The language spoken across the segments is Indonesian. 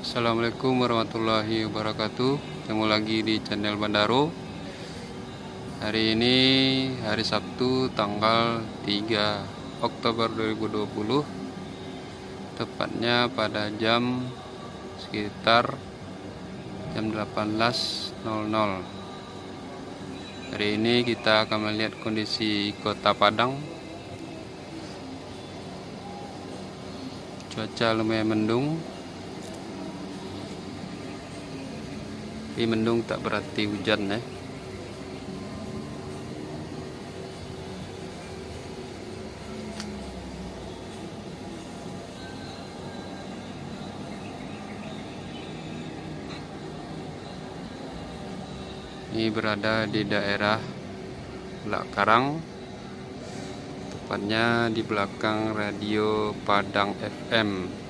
Assalamualaikum warahmatullahi wabarakatuh. Ketemu lagi di channel Bandaro. Hari ini hari Sabtu tanggal 3 Oktober 2020, tepatnya pada sekitar jam 18.00. Hari ini kita akan melihat kondisi kota Padang. Cuaca lumayan mendung, tapi mendung tak berarti hujan ya. Ini berada di daerah Ulak Karang, tepatnya di belakang radio Padang FM.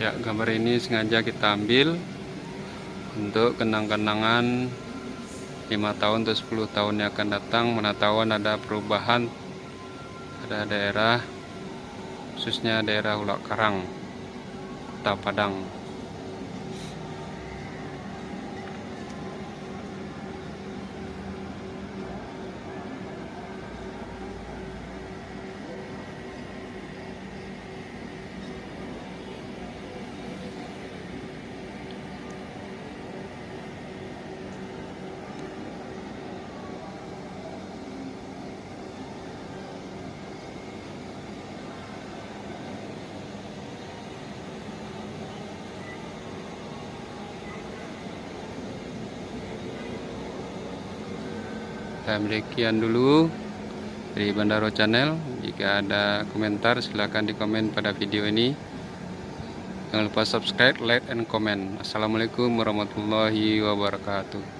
Ya, gambar ini sengaja kita ambil untuk kenang-kenangan 5 tahun atau 10 tahun yang akan datang. Mana tahu ada perubahan, ada daerah, khususnya daerah Ulak Karang, Kota Padang. Demikian dulu dari Bandaro Channel. Jika ada komentar silahkan di komen pada video ini. Jangan lupa subscribe, like, and comment. Assalamualaikum warahmatullahi wabarakatuh.